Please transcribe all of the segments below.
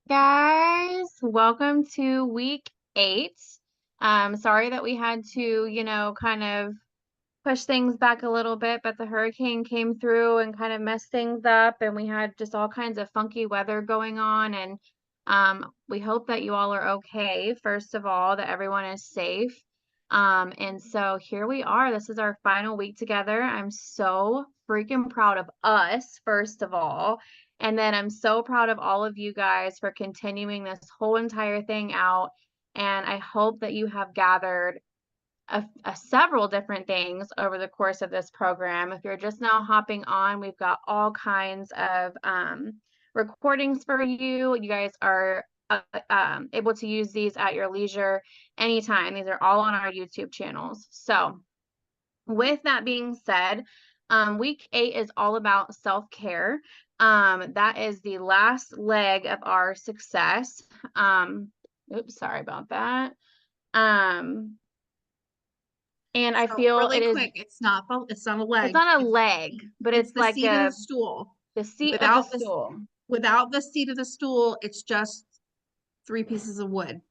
Guys, welcome to week 8. Sorry that we had to, kind of push things back a little bit, but the hurricane came through and kind of messed things up, and we had just all kinds of funky weather going on. And we hope that you all are okay, first of all, that everyone is safe. And so here we are. This is our final week together. I'm so freaking proud of us, first of all. And then I'm so proud of all of you guys for continuing this whole entire thing out. And I hope that you have gathered several different things over the course of this program. If you're just now hopping on, we've got all kinds of recordings for you. You guys are able to use these at your leisure anytime. These are all on our YouTube channels. So with that being said, week 8 is all about self-care. That is the last leg of our success. Oops, sorry about that. And I feel Really it is, quick, it's not a it's leg. not a leg, but It's it's the like seat of the stool. the seat of the Without stool. without the seat of the stool, it's just 3 pieces of wood.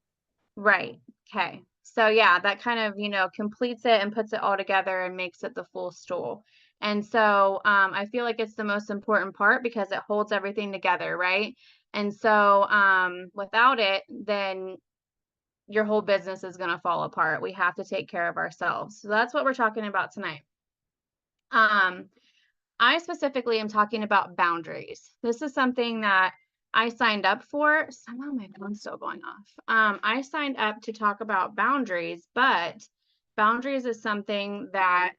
Right. Okay. So yeah, that kind of, completes it and puts it all together and makes it the full stool. And so I feel like it's the most important part because it holds everything together, right? And so without it, then your whole business is going to fall apart. We have to take care of ourselves. So that's what we're talking about tonight. I specifically am talking about boundaries. This is something that I signed up for. Somehow my phone's still going off. I signed up to talk about boundaries, but boundaries is something that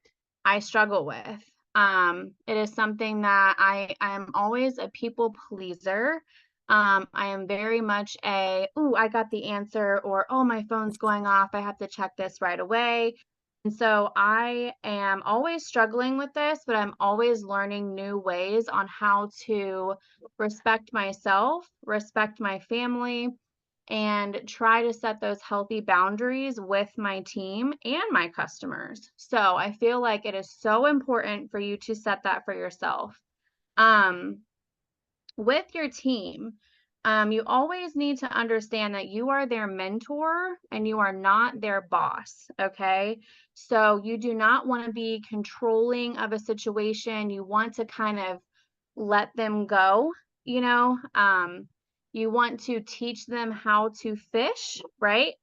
I struggle with. It is something that I am always a people pleaser. I am very much I got the answer, or, oh, my phone's going off. I have to check this right away. And so I am always struggling with this, but I'm always learning new ways on how to respect myself, respect my family, and try to set those healthy boundaries with my team and my customers. So I feel like it is so important for you to set that for yourself. Um, with your team, you always need to understand that you are their mentor and you are not their boss. Okay. So you do not want to be controlling of a situation. You want to kind of let them go, you know. You want to teach them how to fish, right?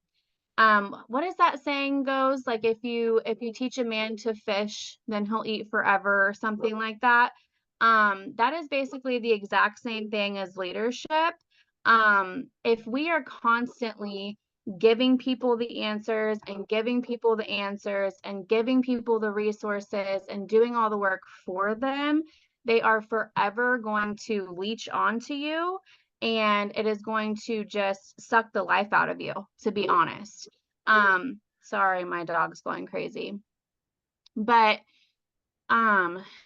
What is that saying goes? Like if you teach a man to fish, then he'll eat forever or something like that. That is basically the exact same thing as leadership. If we are constantly giving people the answers and giving people the answers and giving people the resources and doing all the work for them, they are forever going to leech onto you, and it is going to just suck the life out of you, to be honest. Sorry, my dog's going crazy. But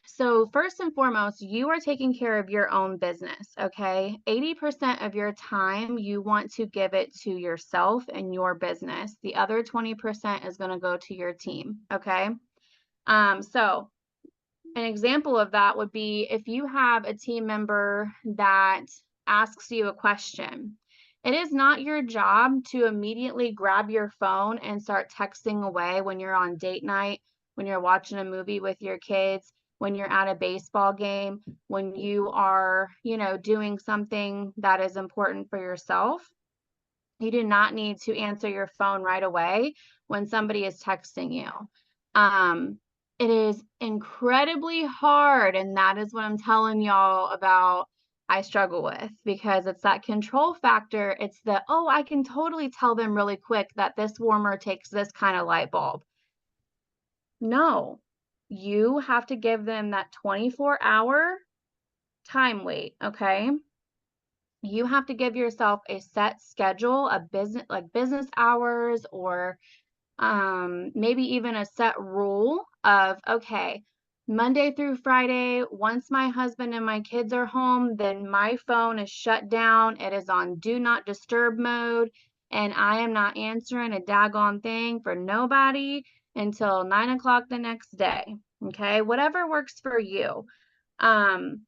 so first and foremost, you are taking care of your own business, okay? 80% of your time you want to give it to yourself and your business. The other 20% is going to go to your team, okay? So an example of that would be if you have a team member that asks you a question. It is not your job to immediately grab your phone and start texting away when you're on date night, when you're watching a movie with your kids, when you're at a baseball game, when you are, doing something that is important for yourself. You do not need to answer your phone right away when somebody is texting you. Um, it is incredibly hard, and that is what I'm telling y'all about. I struggle with, because it's that control factor. It's the, oh, I can totally tell them really quick that this warmer takes this kind of light bulb. No, you have to give them that 24-hour time wait, okay? You have to give yourself a set schedule, a business hours, or maybe even a set rule of, okay, Monday through Friday, once my husband and my kids are home, then my phone is shut down. It is on do not disturb mode, and I am not answering a daggone thing for nobody until 9 o'clock the next day. Okay, whatever works for you. Um,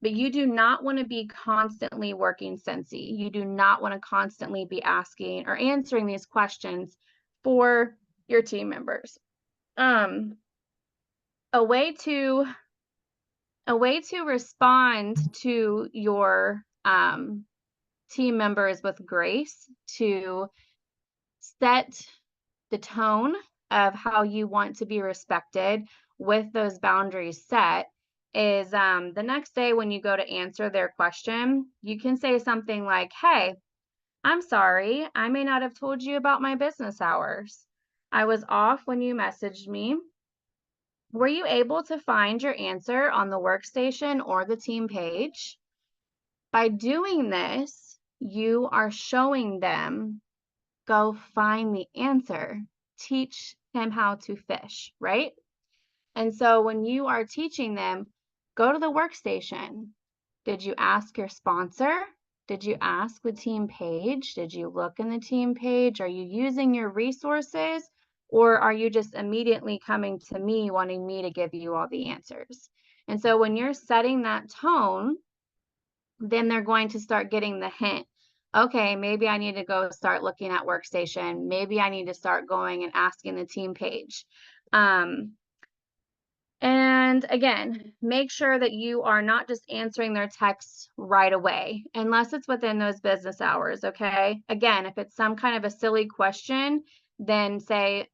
but you do not want to be constantly working Scentsy. You do not want to constantly be asking or answering these questions for your team members. A way to respond to your team members with grace, to set the tone of how you want to be respected with those boundaries set, is the next day when you go to answer their question, you can say something like, hey, I'm sorry, I may not have told you about my business hours. I was off when you messaged me. Were you able to find your answer on the workstation or the team page? By doing this, you are showing them, go find the answer. Teach him how to fish, right? And so when you are teaching them, go to the workstation. Did you ask your sponsor? Did you ask the team page? Did you look in the team page? Are you using your resources? Or are you just immediately coming to me wanting me to give you all the answers? And so when you're setting that tone, then they're going to start getting the hint. Okay, maybe I need to go start looking at workstation. Maybe I need to start going and asking the team page. And again, make sure that you are not just answering their texts right away, unless it's within those business hours, okay? Again, if it's some kind of a silly question, then say,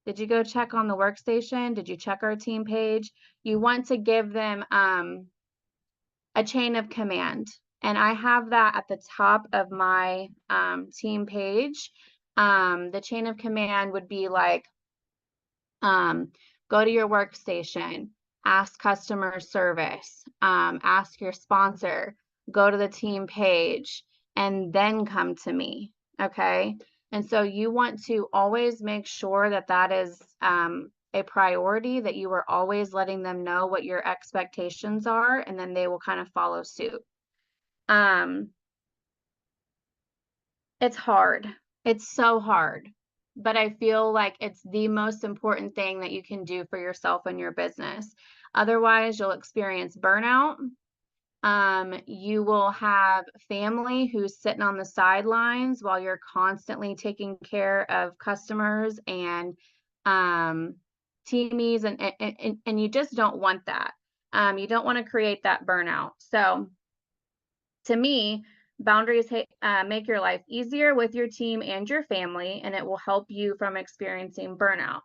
did you go check on the workstation? Did you check our team page? You want to give them a chain of command. And I have that at the top of my team page. The chain of command would be like, go to your workstation, ask customer service, ask your sponsor, go to the team page, and then come to me, okay? And so you want to always make sure that that is a priority, that you are always letting them know what your expectations are, and then they will kind of follow suit. It's hard. It's so hard, but I feel like it's the most important thing that you can do for yourself and your business. Otherwise, you'll experience burnout. You will have family who's sitting on the sidelines while you're constantly taking care of customers and teamies, and you just don't want that. You don't want to create that burnout. So to me, boundaries make your life easier with your team and your family, and it will help you from experiencing burnout.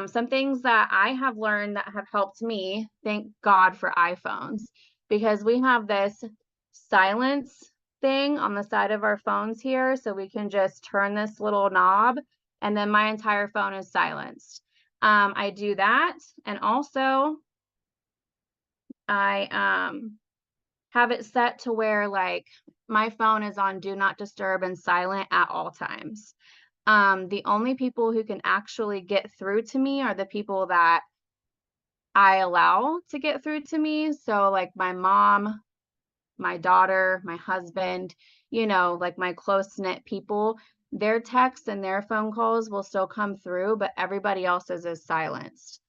Some things that I have learned that have helped me, thank God for iPhones, because we have this silence thing on the side of our phones here, so we can just turn this little knob and then my entire phone is silenced. I do that, and also I have it set to where like my phone is on do not disturb and silent at all times. The only people who can actually get through to me are the people that I allow to get through to me. So like my mom, my daughter, my husband, you know, like my close-knit people, their texts and their phone calls will still come through, but everybody else's is silenced.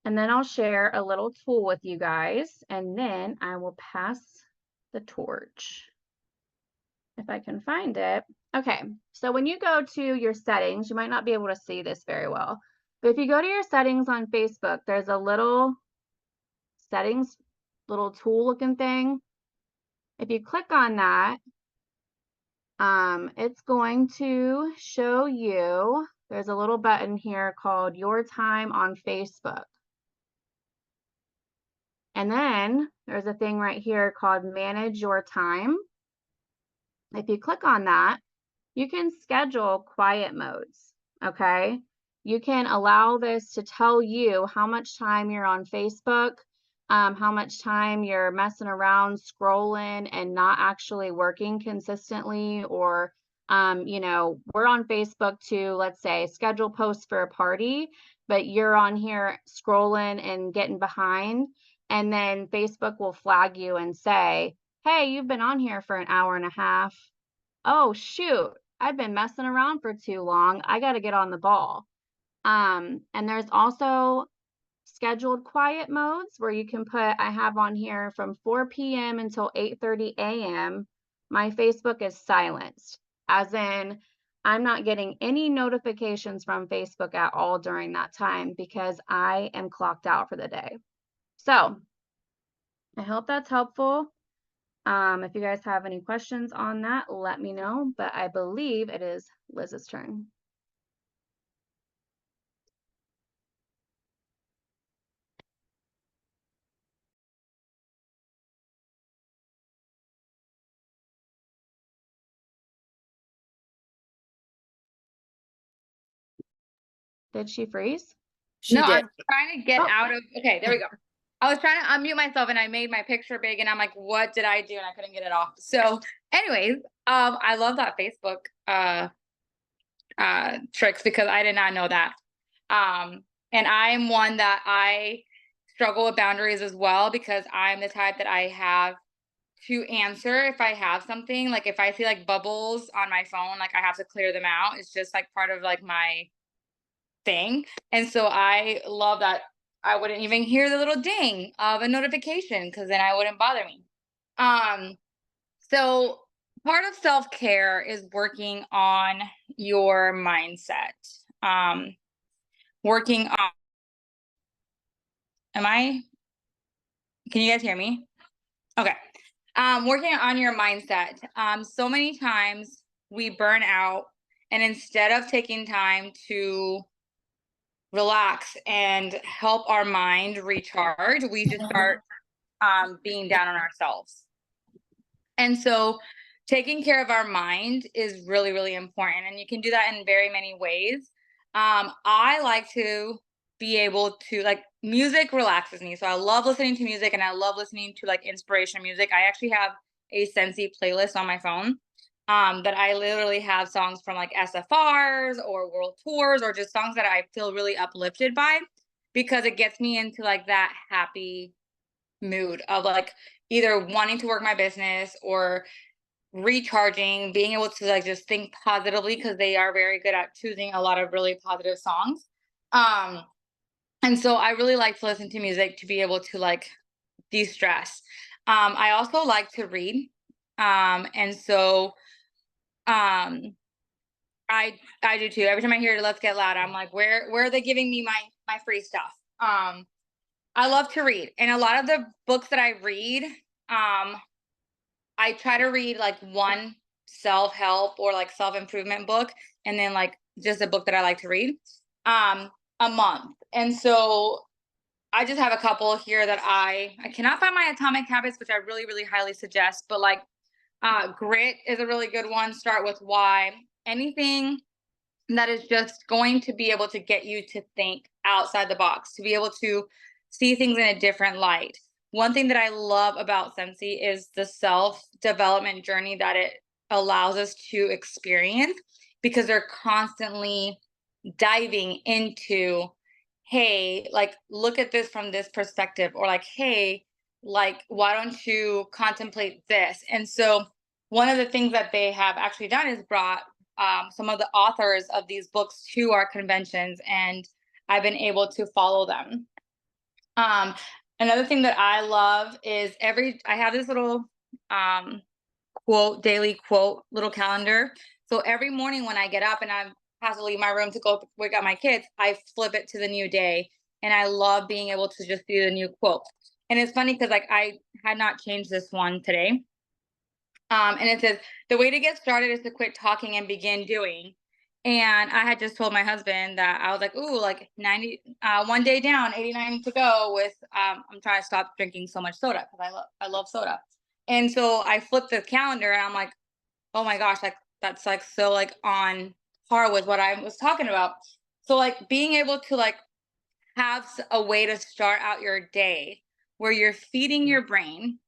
And then I'll share a little tool with you guys, and then I will pass the torch if I can find it. Okay, so when you go to your settings, you might not be able to see this very well, but if you go to your settings on Facebook, there's a little settings, little tool looking thing. If you click on that, it's going to show you, there's a little button here called Your Time on Facebook. And then there's a thing right here called Manage Your Time. If you click on that, you can schedule quiet modes, okay? You can allow this to tell you how much time you're on Facebook, how much time you're messing around, scrolling, and not actually working consistently, or you know, we're on Facebook to, let's say, schedule posts for a party, but you're on here scrolling and getting behind, and then Facebook will flag you and say, hey, you've been on here for an hour and a half. Oh, shoot, I've been messing around for too long. I got to get on the ball. And there's also scheduled quiet modes where you can put, I have on here from 4 p.m. until 8:30 a.m. My Facebook is silenced, as in I'm not getting any notifications from Facebook at all during that time because I am clocked out for the day. So I hope that's helpful. If you guys have any questions on that, let me know, but I believe it is Liz's turn. Did she freeze? She No, did. I'm trying to get Oh. out of. Okay, there we go. I was trying to unmute myself and I made my picture big and I'm like, what did I do? And I couldn't get it off. So, anyways, I love that Facebook tricks because I did not know that. And I'm one that I struggle with boundaries as well because I'm the type that I have to answer if I have something. Like if I see like bubbles on my phone, like I have to clear them out. It's just like part of like my thing. And so I love that I wouldn't even hear the little ding of a notification because then I wouldn't bother me. So part of self-care is working on your mindset. Working on can you guys hear me? Okay. Working on your mindset. So many times we burn out and instead of taking time to relax and help our mind recharge, we just start being down on ourselves. And so taking care of our mind is really, really important. And you can do that in very many ways. I like to be able to, like, music relaxes me. So I love listening to music and I love listening to like inspirational music. I actually have a Scentsy playlist on my phone that I literally have songs from like SFRs or world tours or just songs that I feel really uplifted by because it gets me into like that happy mood of like either wanting to work my business or recharging, being able to like just think positively because they are very good at choosing a lot of really positive songs. And so I really like to listen to music to be able to like de-stress. I also like to read. And so I do too. Every time I hear Let's Get Loud, I'm like, where are they giving me my free stuff? I love to read. And a lot of the books that I read, I try to read like one self-help or like self-improvement book and then like just a book that I like to read a month. And so I just have a couple here that I cannot find my Atomic Habits, which I really, really highly suggest, but like Grit is a really good one. Start with Why. Anything that is just going to be able to get you to think outside the box, to be able to see things in a different light. One thing that I love about Scentsy is the self-development journey that it allows us to experience because they're constantly diving into, hey, like, look at this from this perspective, or like, hey, like, why don't you contemplate this? And so one of the things that they have actually done is brought some of the authors of these books to our conventions, and I've been able to follow them. Another thing that I love is I have this little daily quote, little calendar. So every morning when I get up and I have to leave my room to go wake up my kids, I flip it to the new day. And I love being able to just do the new quote. And it's funny because like I had not changed this one today. And it says, the way to get started is to quit talking and begin doing. And I had just told my husband that I was like, ooh, like one day down, 89 to go with, I'm trying to stop drinking so much soda because I love soda. And so I flipped the calendar and I'm like, oh my gosh, like that's like so like on par with what I was talking about. So like being able to like have a way to start out your day where you're feeding your brain,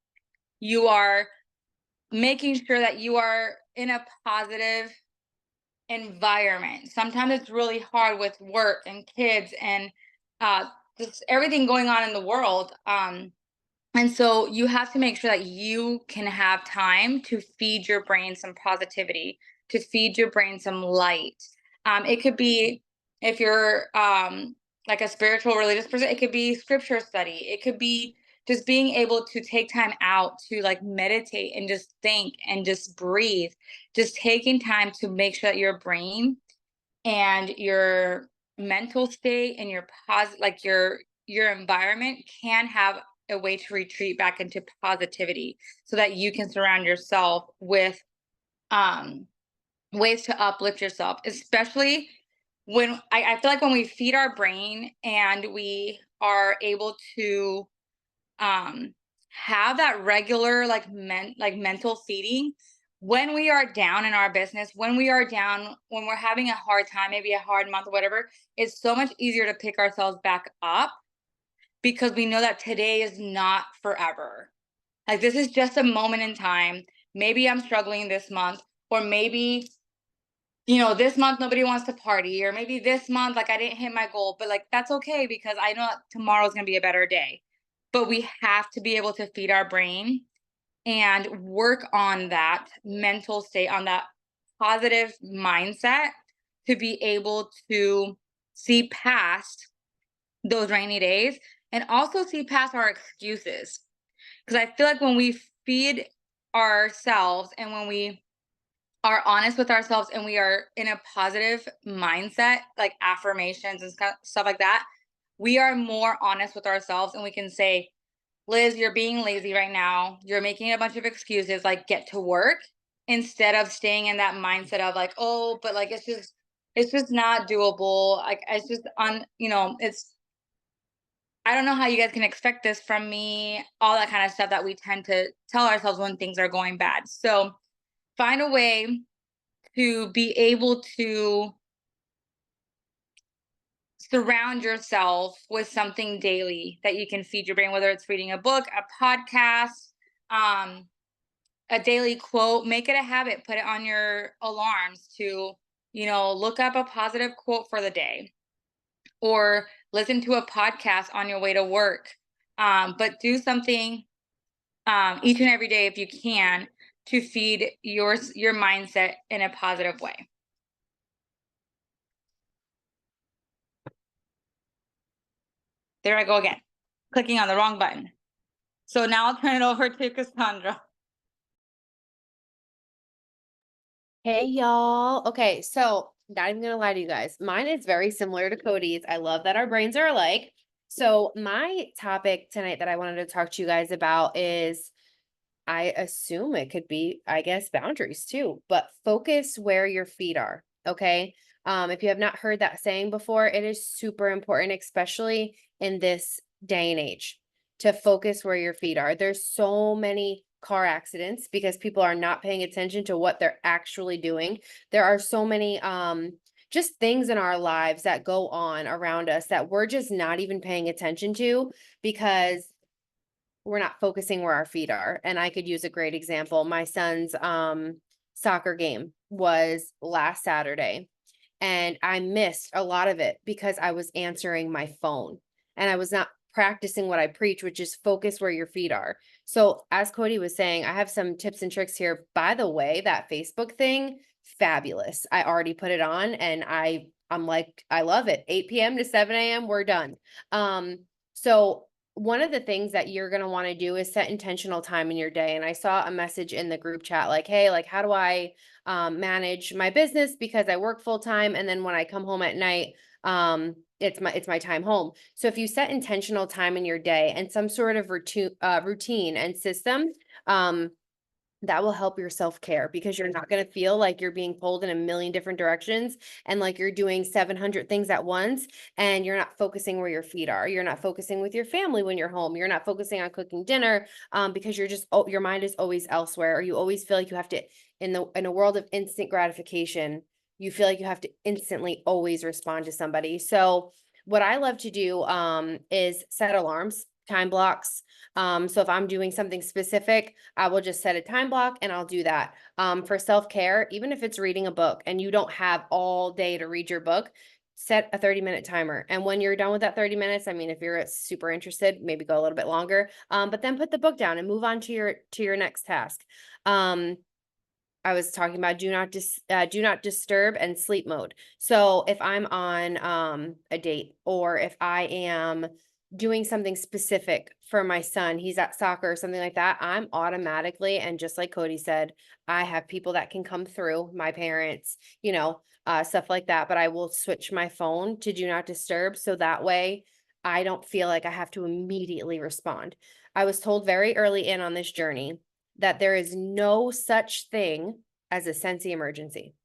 you are making sure that you are in a positive environment. Sometimes it's really hard with work and kids and just everything going on in the world. And so you have to make sure that you can have time to feed your brain some positivity, to feed your brain some light. It could be if you're like a spiritual religious person, it could be scripture study, it could be just being able to take time out to like meditate and just think and just breathe, just taking time to make sure that your brain and your mental state and your like your environment can have a way to retreat back into positivity so that you can surround yourself with um ways to uplift yourself, especially when I feel like when we feed our brain and we are able to um have that regular like mental feeding when we are down in our business, when we are down, when we're having a hard time, maybe a hard month or whatever, it's so much easier to pick ourselves back up because we know that today is not forever. Like this is just a moment in time. Maybe I'm struggling this month, or maybe this month nobody wants to party, or maybe this month like I didn't hit my goal, but like that's okay because I know that tomorrow's going to be a better day. But we have to be able to feed our brain and work on that mental state, on that positive mindset to be able to see past those rainy days and also see past our excuses. Because I feel like when we feed ourselves and when we are honest with ourselves and we are in a positive mindset, like affirmations and stuff like that, we are more honest with ourselves and we can say, Liz, you're being lazy right now. You're making a bunch of excuses, like get to work instead of staying in that mindset of like, oh, but like it's just not doable. Like it's just it's I don't know how you guys can expect this from me, all that kind of stuff that we tend to tell ourselves when things are going bad. So find a way to be able to surround yourself with something daily that you can feed your brain, whether it's reading a book, a podcast, um, a daily quote. Make it a habit. Put it on your alarms to, look up a positive quote for the day or listen to a podcast on your way to work. But do something each and every day if you can to feed your mindset in a positive way. There I go again, clicking on the wrong button. So now I'll turn it over to Cassandra. Hey y'all. Okay, so not even gonna lie to you guys. Mine is very similar to Cody's. I love that our brains are alike. So my topic tonight that I wanted to talk to you guys about is, I assume it could be, I guess, boundaries too, but focus where your feet are. Okay. If you have not heard that saying before, it is super important, especially in this day and age, to focus where your feet are. There's so many car accidents because people are not paying attention to what they're actually doing. There are so many just things in our lives that go on around us that we're just not even paying attention to because we're not focusing where our feet are. And I could use a great example. My son's soccer game was last Saturday, and I missed a lot of it because I was answering my phone and I was not practicing what I preach, which is focus where your feet are. So as Cody was saying, I have some tips and tricks here. By the way, that Facebook thing, fabulous. I already put it on and I'm like, I love it. 8 p.m. to 7 a.m. we're done. So one of the things that you're going to want to do is set intentional time in your day. And I saw a message in the group chat like, hey, like, how do I manage my business because I work full time, and then when I come home at night, it's my time home. So if you set intentional time in your day and some sort of routine and system, that will help your self-care because you're not going to feel like you're being pulled in a million different directions and like you're doing 700 things at once and you're not focusing where your feet are. You're not focusing with your family when you're home. You're not focusing on cooking dinner because you're just, your mind is always elsewhere, or you always feel like you have to, in a world of instant gratification, you feel like you have to instantly always respond to somebody. So what I love to do is set alarms, time blocks. So if I'm doing something specific, I will just set a time block and I'll do that. For self-care, even if it's reading a book and you don't have all day to read your book, set a 30-minute timer. And when you're done with that 30 minutes, I mean, if you're super interested, maybe go a little bit longer, but then put the book down and move on to your next task. I was talking about do not disturb and sleep mode. So if I'm on a date, or if I am doing something specific for my son, he's at soccer or something like that, I'm automatically, and just like Cody said, I have people that can come through, my parents, stuff like that, but I will switch my phone to do not disturb, so that way I don't feel like I have to immediately respond. I was told very early in on this journey that there is no such thing as a Scentsy emergency.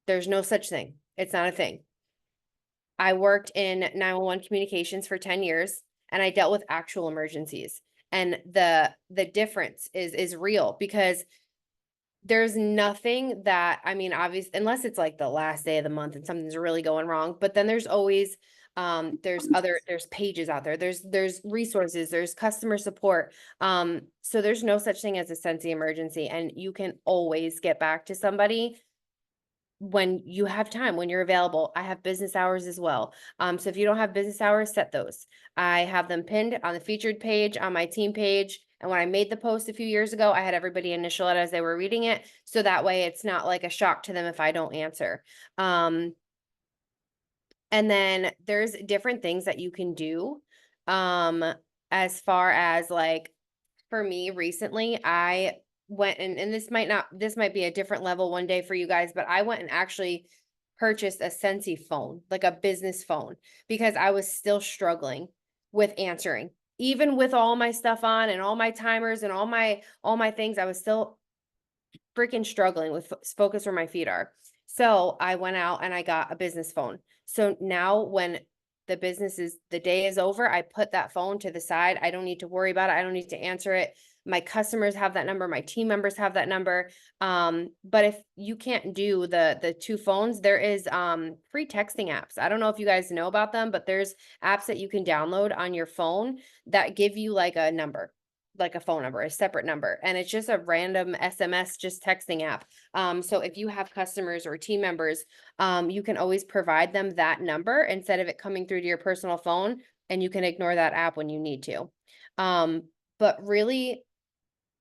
There's no such thing. It's not a thing. I worked in 911 communications for 10 years, and I dealt with actual emergencies. And the difference is real, because there's nothing that, I mean, obviously, unless it's like the last day of the month and something's really going wrong, but then there's always there's pages out there, there's resources, there's customer support. So there's no such thing as a Scentsy emergency, and you can always get back to somebody when you have time, when you're available. I have business hours as well. So if you don't have business hours, set those. I have them pinned on the featured page on my team page. And when I made the post a few years ago, I had everybody initial it as they were reading it. So that way it's not like a shock to them if I don't answer. And then there's different things that you can do. As far as like, for me recently, I went and this might be a different level one day for you guys, but I went and actually purchased a Scentsy phone, like a business phone, because I was still struggling with answering. Even with all my stuff on and all my timers and all my things, I was still freaking struggling with focus where my feet are. So I went out and I got a business phone. So now when the day is over, I put that phone to the side. I don't need to worry about it. I don't need to answer it. My customers have that number. My team members have that number. But if you can't do the two phones, there is free texting apps. I don't know if you guys know about them, but there's apps that you can download on your phone that give you like a number, like a phone number, a separate number. And it's just a random SMS, just texting app. So if you have customers or team members, you can always provide them that number instead of it coming through to your personal phone, and you can ignore that app when you need to. But really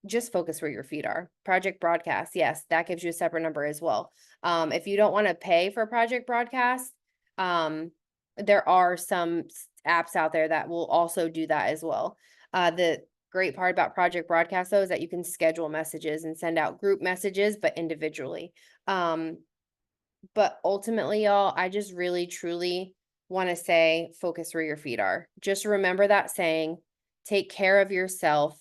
just focus where your feet are. Project Broadcast, yes, that gives you a separate number as well. If you don't want to pay for Project Broadcast, there are some apps out there that will also do that as well. The great part about Project Broadcast, though, is that you can schedule messages and send out group messages, but individually. But ultimately, y'all, I just really, truly want to say, focus where your feet are. Just remember that saying, take care of yourself,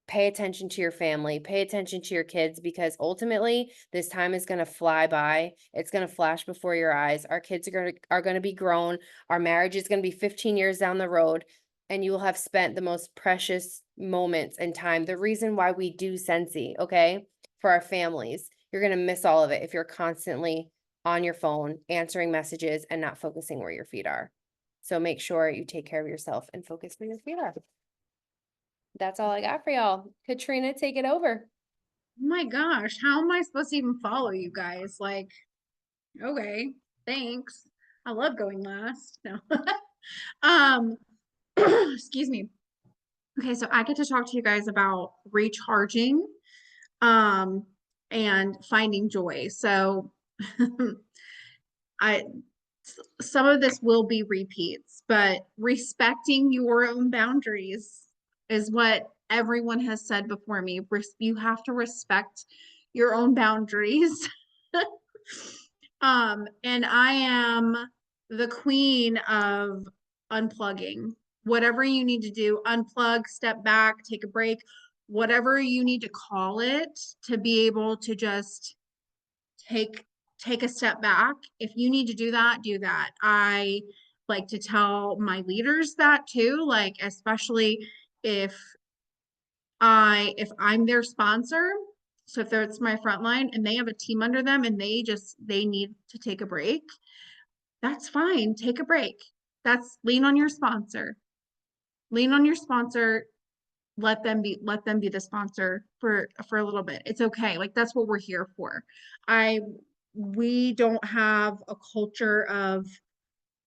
pay attention to your family, pay attention to your kids, because ultimately this time is going to fly by. It's going to flash before your eyes. Our kids are going to be grown. Our marriage is going to be 15 years down the road, and you will have spent the most precious moments and time. The reason why we do Scentsy, okay, for our families, you're going to miss all of it if you're constantly on your phone, answering messages and not focusing where your feet are. So make sure you take care of yourself and focus where your feet are. That's all I got for y'all. Katrina, take it over. Oh my gosh, how am I supposed to even follow you guys? Like, okay, thanks. I love going last. No. Excuse me. Okay, so I get to talk to you guys about recharging and finding joy. So some of this will be repeats, but respecting your own boundaries is what everyone has said before me. You have to respect your own boundaries. And I am the queen of unplugging. Whatever you need to do, unplug, step back, take a break, whatever you need to call it, to be able to just take a step back. If you need to do that, do that. I like to tell my leaders that too, like especially if I'm their sponsor. So if it's my frontline and they have a team under them and they need to take a break, that's fine. Take a break. That's lean on your sponsor. Lean on your sponsor. Let them be the sponsor for a little bit. It's okay. Like that's what we're here for. We don't have a culture of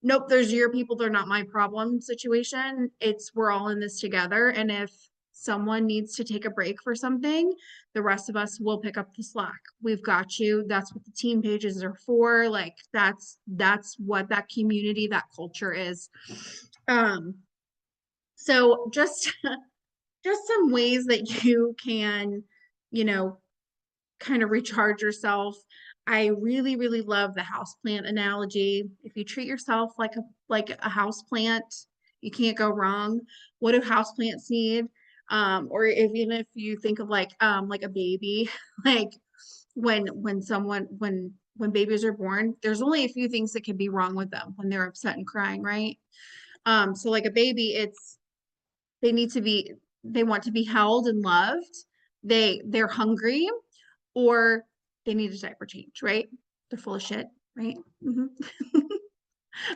nope, there's your people, they're not my problem situation. It's we're all in this together. And if someone needs to take a break for something, the rest of us will pick up the slack. We've got you. That's what the team pages are for. Like that's what that community, that culture is. So just some ways that you can, you know, kind of recharge yourself. I really, really love the houseplant analogy. If you treat yourself like a houseplant, you can't go wrong. What do houseplants need? Or even if you think of like a baby, like when babies are born, there's only a few things that can be wrong with them when they're upset and crying, right? So like a baby, they want to be held and loved. They're hungry, or they need a diaper change, right? They're full of shit, right? Mhm.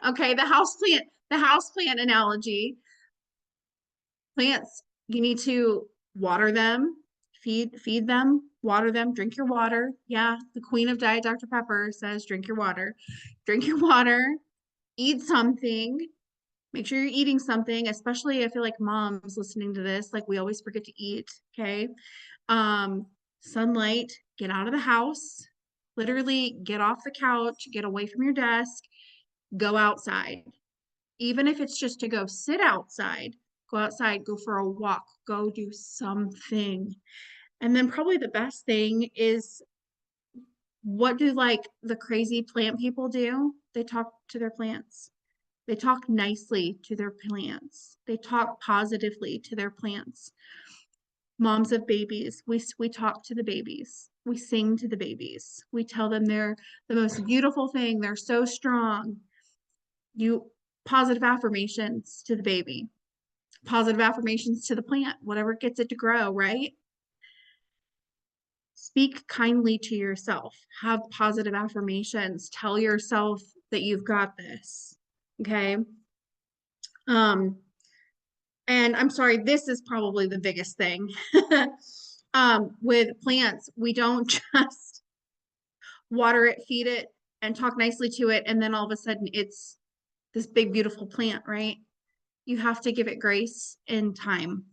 Okay, the houseplant analogy. Plants, you need to water them, feed them, water them, drink your water. Yeah, the queen of Diet Dr. Pepper says drink your water. Drink your water, eat something. Make sure you're eating something, especially I feel like moms listening to this, like we always forget to eat, okay? Sunlight, get out of the house, literally get off the couch, get away from your desk, go outside. Even if it's just to go sit outside, go outside, go for a walk, go do something. And then probably the best thing is, what do like the crazy plant people do? They talk to their plants. They talk nicely to their plants. They talk positively to their plants. Moms of babies, we talk to the babies. We sing to the babies. We tell them they're the most beautiful thing. They're so strong. You positive affirmations to the baby. Positive affirmations to the plant, whatever gets it to grow, right? Speak kindly to yourself. Have positive affirmations. Tell yourself that you've got this. Okay? And I'm sorry, this is probably the biggest thing. With plants, we don't just water it, feed it, and talk nicely to it, and then all of a sudden it's this big, beautiful plant, right? You have to give it grace and time.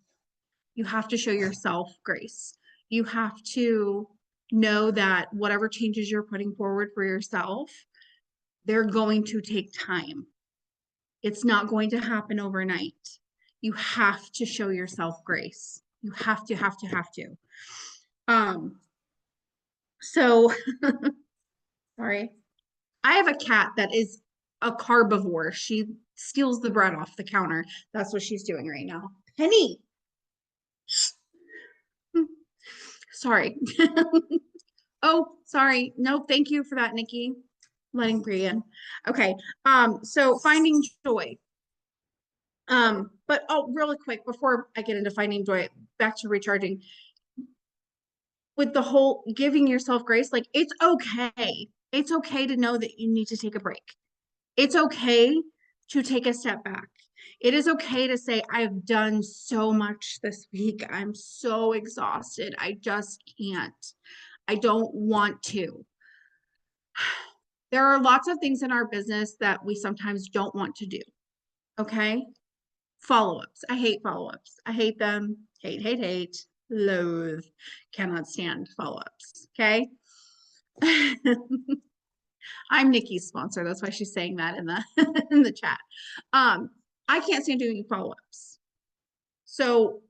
You have to show yourself grace. You have to know that whatever changes you're putting forward for yourself, they're going to take time. It's not going to happen overnight. You have to show yourself grace. You have to. So sorry. I have a cat that is a carbivore. She steals the bread off the counter. That's what she's doing right now. Penny. Sorry. Oh, sorry. No, thank you for that, Nikki. Letting Bree in. Okay. So finding joy. But really quick before I get into finding joy, back to recharging. With the whole giving yourself grace, like it's okay. It's okay to know that you need to take a break. It's okay to take a step back. It is okay to say, I've done so much this week. I'm so exhausted. I just can't. I don't want to. There are lots of things in our business that we sometimes don't want to do. Okay. Follow-ups. I hate follow-ups. I hate them. Hate. Loathe. Cannot stand follow-ups. Okay. I'm Nikki's sponsor. That's why she's saying that in the in the chat. I can't stand doing follow-ups. So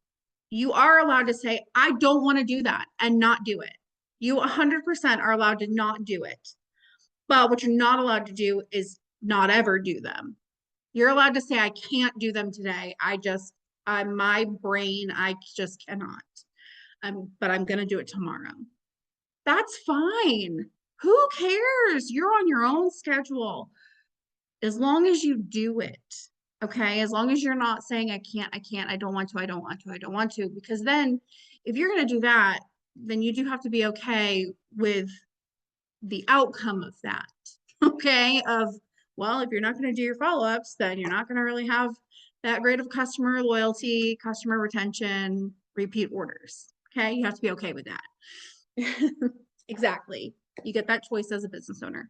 you are allowed to say, I don't want to do that and not do it. You 100% are allowed to not do it. But what you're not allowed to do is not ever do them. You're allowed to say, I can't do them today. My brain, I just cannot. But I'm going to do it tomorrow. That's fine. Who cares? You're on your own schedule. As long as you do it. Okay. As long as you're not saying, I can't, I don't want to. Because then if you're going to do that, then you do have to be okay with the outcome of that. Okay. Well, if you're not going to do your follow-ups, then you're not going to really have that great of customer loyalty, customer retention, repeat orders. Okay. You have to be okay with that. Exactly. You get that choice as a business owner.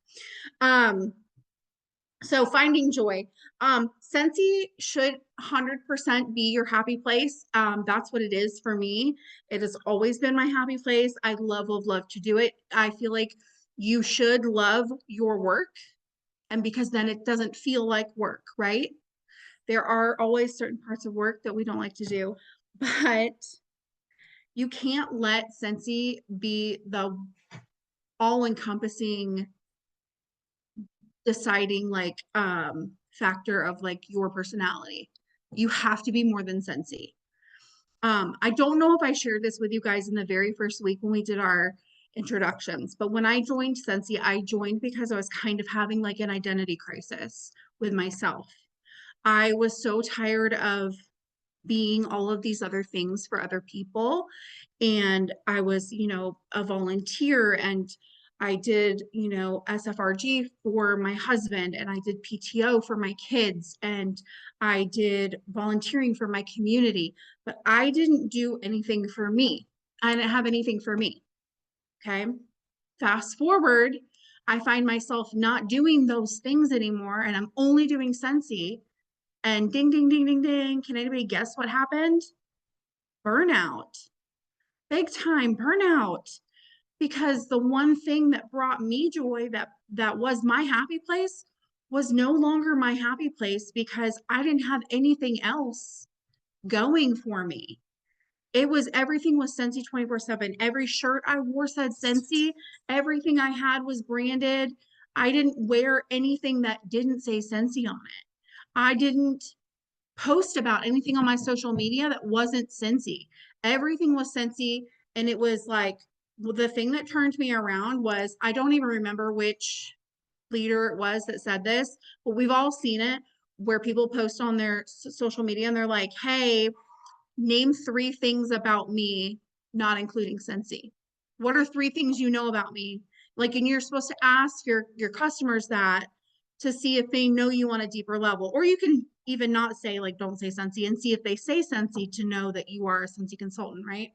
So finding joy. Scentsy should 100% be your happy place. That's what it is for me. It has always been my happy place. I love to do it. I feel like you should love your work, and because then it doesn't feel like work, right? There are always certain parts of work that we don't like to do, but you can't let Scentsy be the all-encompassing deciding like factor of like your personality. You have to be more than Scentsy. I don't know if I shared this with you guys in the very first week when we did our introductions, but when I joined Scentsy, I joined because I was kind of having like an identity crisis with myself. I was so tired of being all of these other things for other people. And I was, a volunteer, and I did, SFRG for my husband, and I did PTO for my kids, and I did volunteering for my community, but I didn't do anything for me. I didn't have anything for me. Okay. Fast forward, I find myself not doing those things anymore, and I'm only doing Scentsy. And ding, ding, ding, ding, ding. Can anybody guess what happened? Burnout. Big time burnout. Because the one thing that brought me joy, that was my happy place, was no longer my happy place because I didn't have anything else going for me. It was everything was Scentsy 24/7. Every shirt I wore said Scentsy. Everything I had was branded. I didn't wear anything that didn't say Scentsy on it. I didn't post about anything on my social media that wasn't Scentsy. Everything was Scentsy. And it was like, the thing that turned me around was, I don't even remember which leader it was that said this, but we've all seen it where people post on their social media and they're like, hey, name 3 things about me, not including Scentsy. What are 3 things you know about me? Like, and you're supposed to ask your customers that to see if they know you on a deeper level. Or you can even not say, like, don't say Scentsy, and see if they say Scentsy to know that you are a Scentsy consultant, right?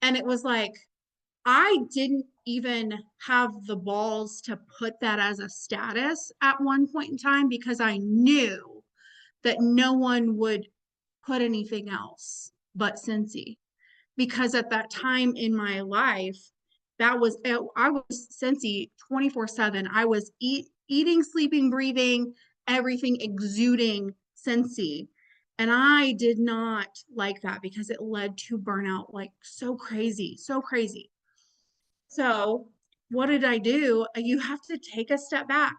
And it was like, I didn't even have the balls to put that as a status at one point in time because I knew that no one would put anything else but Scentsy. Because at that time in my life, I was Scentsy 24/7. I was eating, sleeping, breathing, everything exuding Scentsy. And I did not like that because it led to burnout like so crazy, so crazy. So what did I do? You have to take a step back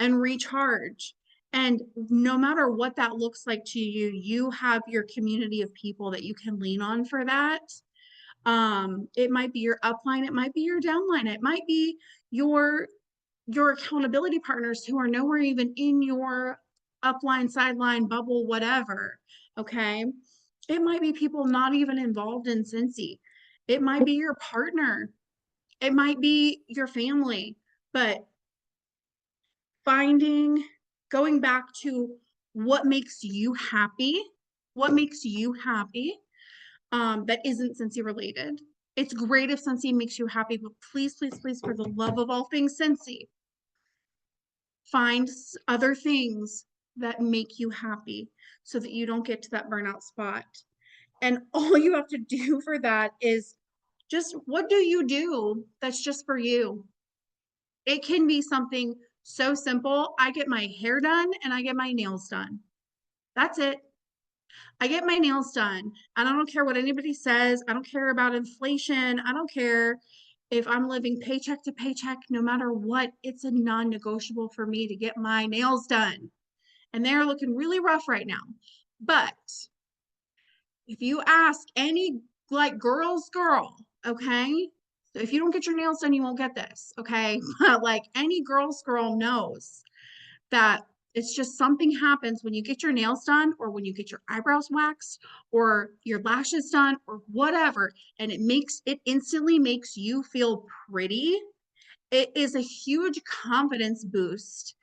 and recharge. And no matter what that looks like to you, you have your community of people that you can lean on for that. It might be your upline, it might be your downline, it might be your accountability partners who are nowhere even in your upline, sideline, bubble, whatever. Okay. It might be people not even involved in Scentsy. It might be your partner. It might be your family, but going back to what makes you happy, that isn't Scentsy related. It's great if Scentsy makes you happy, but please, please, please, for the love of all things Scentsy, find other things that make you happy so that you don't get to that burnout spot. And all you have to do for that is just, what do you do that's just for you? It can be something so simple. I get my hair done and I get my nails done. That's it. I get my nails done, and I don't care what anybody says. I don't care about inflation. I don't care if I'm living paycheck to paycheck. No matter what, it's a non-negotiable for me to get my nails done. And they're looking really rough right now. But if you ask any like girl's girl, okay? So if you don't get your nails done, you won't get this, okay? But like any girl's girl knows that it's just something happens when you get your nails done, or when you get your eyebrows waxed, or your lashes done, or whatever, and it instantly makes you feel pretty. It is a huge confidence boost.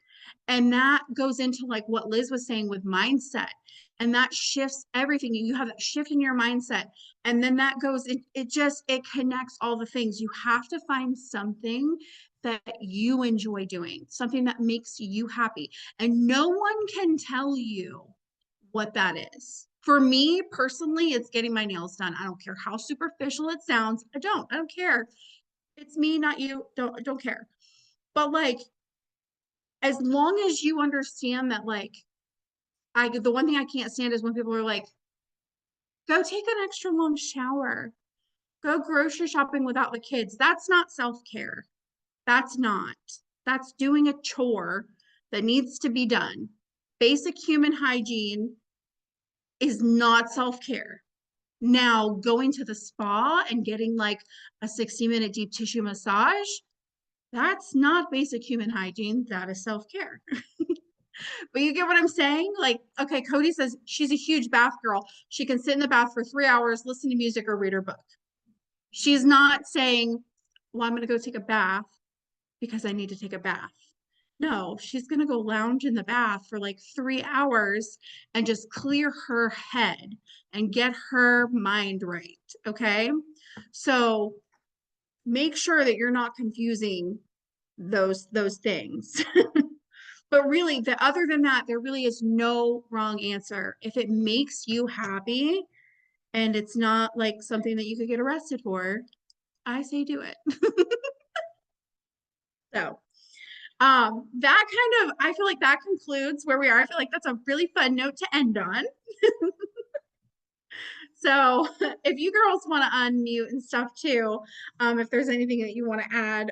And that goes into like what Liz was saying with mindset. and that shifts everything. You have that shift in your mindset, and then that goes, it connects all the things. You have to find something that you enjoy doing, something that makes you happy. And no one can tell you what that is. For me personally, it's getting my nails done. I don't care how superficial it sounds. I don't care. It's me, not you. Don't care. But like, as long as you understand that, like, the one thing I can't stand is when people are like, go take an extra long shower, go grocery shopping without the kids. That's not self-care. That's not. That's doing a chore that needs to be done. Basic human hygiene is not self-care. Now, going to the spa and getting like a 60-minute deep tissue massage, that's not basic human hygiene. That is self-care. But you get what I'm saying? Like, okay, Cody says she's a huge bath girl. She can sit in the bath for 3 hours, listen to music, or read her book. She's not saying, well, I'm going to go take a bath because I need to take a bath. No, she's going to go lounge in the bath for like 3 hours and just clear her head and get her mind right. Okay. So make sure that you're not confusing those things. But really, other than that, there really is no wrong answer. If it makes you happy and it's not like something that you could get arrested for, I say do it. So that kind of, I feel like that concludes where we are. I feel like that's a really fun note to end on. So if you girls want to unmute and stuff too, if there's anything that you want to add,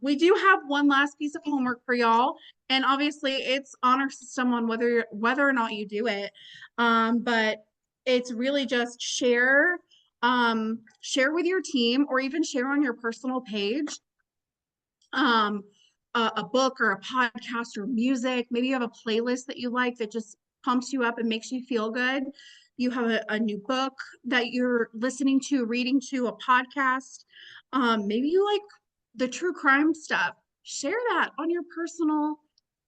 we do have one last piece of homework for y'all. And obviously it's honor system on whether or not you do it. But it's really just share with your team, or even share on your personal page, a book or a podcast or music. Maybe you have a playlist that you like that just pumps you up and makes you feel good. You have a new book that you're listening to, reading to, a podcast. Maybe you like the true crime stuff. Share that on your personal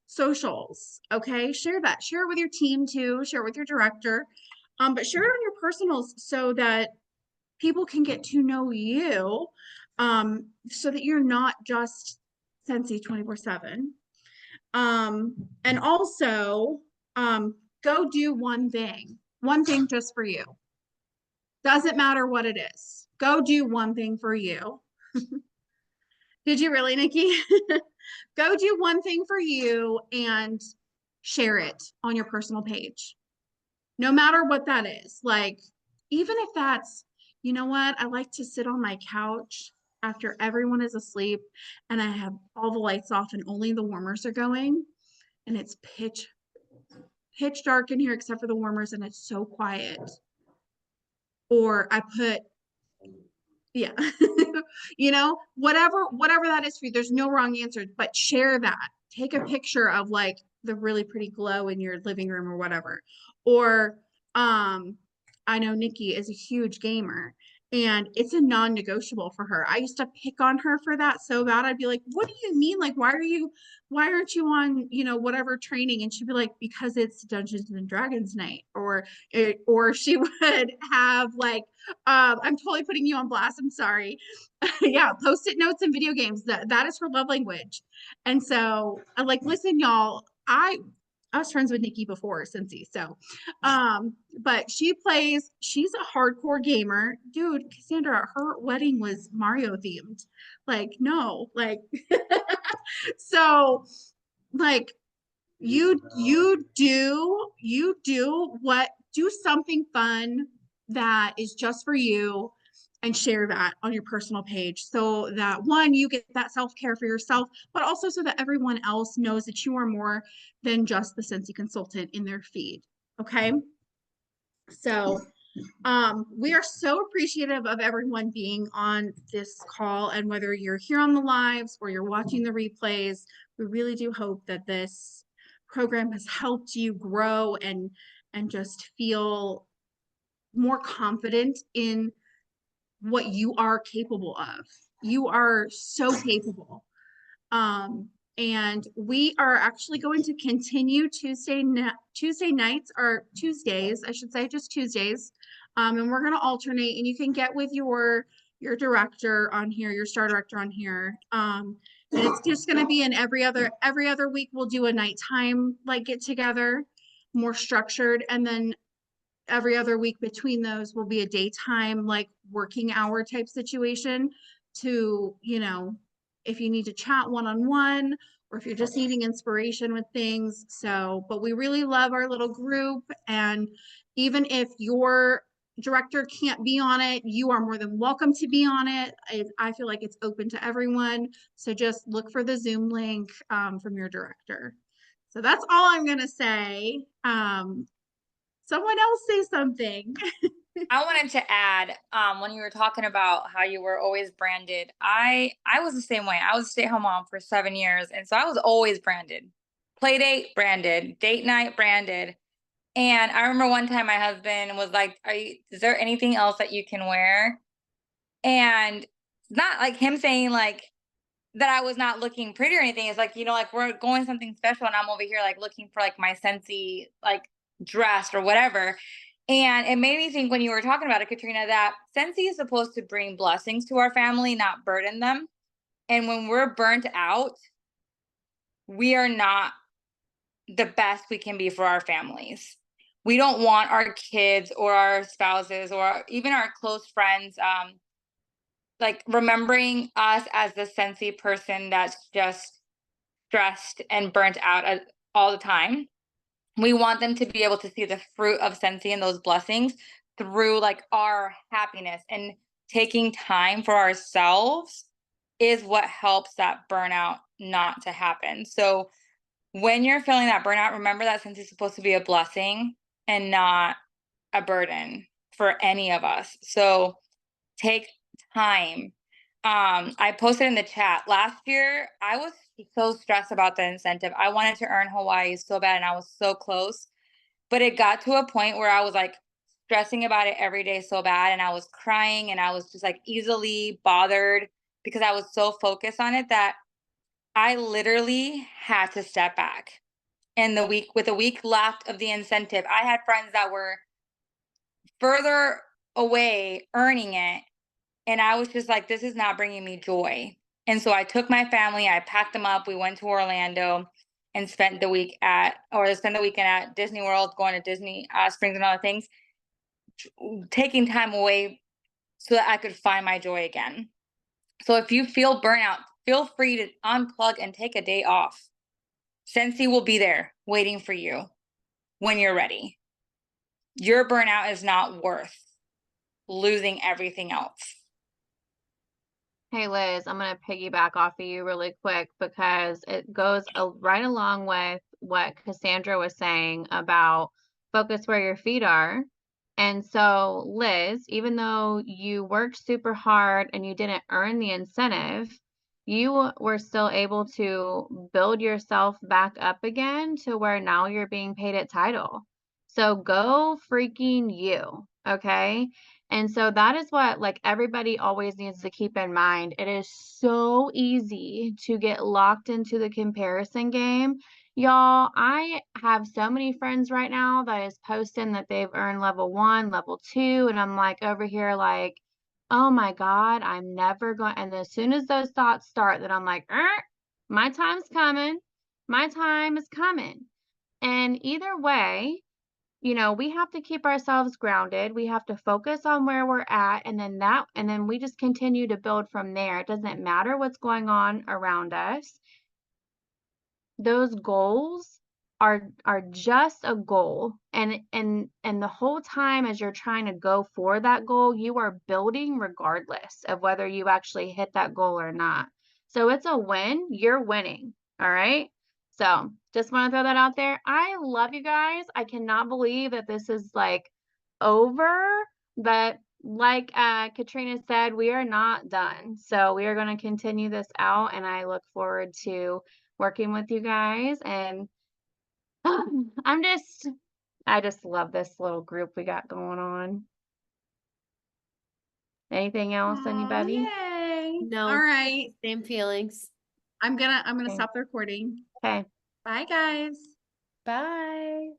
socials. Okay. Share that. Share it with your team too. Share it with your director. But share it on your personals so that people can get to know you, so that you're not just Scentsy 24/7. And also, go do one thing just for you. Doesn't matter what it is. Go do one thing for you. Did you really, Nikki? Go do one thing for you and share it on your personal page. No matter what that is. Like, even if that's, you know what, I like to sit on my couch after everyone is asleep and I have all the lights off and only the warmers are going, and it's pitch dark in here except for the warmers and it's so quiet. Or I put, yeah, you know, whatever that is for you, there's no wrong answer, but share that. Take a picture of like the really pretty glow in your living room or whatever. Or, I know Nikki is a huge gamer and it's a non-negotiable for her. I used to pick on her for that so bad. I'd be like, what do you mean? Like, why aren't you on, you know, whatever training? And she'd be like, because it's Dungeons and Dragons night. Or she would have like, I'm totally putting you on blast. I'm sorry. Yeah. Post-it notes and video games. That is her love language. And so I'm like, listen, y'all, I was friends with Nikki before Scentsy. So, but she's a hardcore gamer. Dude, Cassandra, her wedding was Mario themed. Like, no, like, so like you do something fun that is just for you and share that on your personal page so that one, you get that self-care for yourself, but also so that everyone else knows that you are more than just the Scentsy consultant in their feed. Okay. So we are so appreciative of everyone being on this call, and whether you're here on the lives or you're watching the replays, we really do hope that this program has helped you grow and just feel more confident in what you are capable of. You are so capable. And we are actually going to continue Tuesday nights, or Tuesdays, I should say, just Tuesdays. And we're gonna alternate, and you can get with your director on here, your star director on here. And it's just gonna be in every other week, we'll do a nighttime like get together, more structured, and then every other week between those will be a daytime like working hour type situation to, if you need to chat one-on-one, or if you're just needing inspiration with things. So, but we really love our little group, and even if your director can't be on it, you are more than welcome to be on it. I feel like it's open to everyone. So just look for the Zoom link from your director. So that's all I'm gonna say. Someone else say something. I wanted to add, when you were talking about how you were always branded, I was the same way. I was a stay-at-home mom for 7 years, and so I was always branded. Play date branded, date night branded. And I remember one time my husband was like, is there anything else that you can wear? And not like him saying like that I was not looking pretty or anything. It's like, like we're going something special and I'm over here like looking for like my Scentsy like dress or whatever. And it made me think when you were talking about it, Katrina, that Scentsy is supposed to bring blessings to our family, not burden them. And when we're burnt out, we are not the best we can be for our families. We don't want our kids or our spouses or even our close friends like remembering us as the Scentsy person that's just stressed and burnt out all the time. We want them to be able to see the fruit of Scentsy and those blessings through like our happiness, and taking time for ourselves is what helps that burnout not to happen. So when you're feeling that burnout, remember that Scentsy is supposed to be a blessing and not a burden for any of us. So take time. I posted in the chat last year, I was so stressed about the incentive. I wanted to earn Hawaii so bad and I was so close, but it got to a point where I was like stressing about it every day so bad, and I was crying, and I was just like easily bothered because I was so focused on it that I literally had to step back. And with a week left of the incentive, I had friends that were further away earning it. And I was just like, this is not bringing me joy. And so I took my family, I packed them up. We went to Orlando and spent the weekend at Disney World, going to Disney Springs and other things, taking time away so that I could find my joy again. So if you feel burnout, feel free to unplug and take a day off. Scentsy will be there waiting for you when you're ready. Your burnout is not worth losing everything else. Hey Liz, I'm going to piggyback off of you really quick because it goes right along with what Cassandra was saying about focus where your feet are. And so Liz, even though you worked super hard and you didn't earn the incentive, you were still able to build yourself back up again to where now you're being paid at title. So go freaking you, okay? And so that is what like everybody always needs to keep in mind. It is so easy to get locked into the comparison game. Y'all, I have so many friends right now that is posting that they've earned level 1, level 2, and I'm like over here like, oh my God, I'm never going. And as soon as those thoughts start, then I'm like, my time's coming. My time is coming. And either way, we have to keep ourselves grounded. We have to focus on where we're at, and then we just continue to build from there. It doesn't matter what's going on around us. Those goals are just a goal. And the whole time as you're trying to go for that goal, you are building regardless of whether you actually hit that goal or not. So it's a win. You're winning. All right. So just want to throw that out there. I love you guys. I cannot believe that this is like over, but like Katrina said, we are not done. So we are going to continue this out, and I look forward to working with you guys. And I just love this little group we got going on. Anything else, anybody? Yay. No. All right. Same feelings. I'm gonna Okay. stop the recording. Okay. Bye, guys. Bye.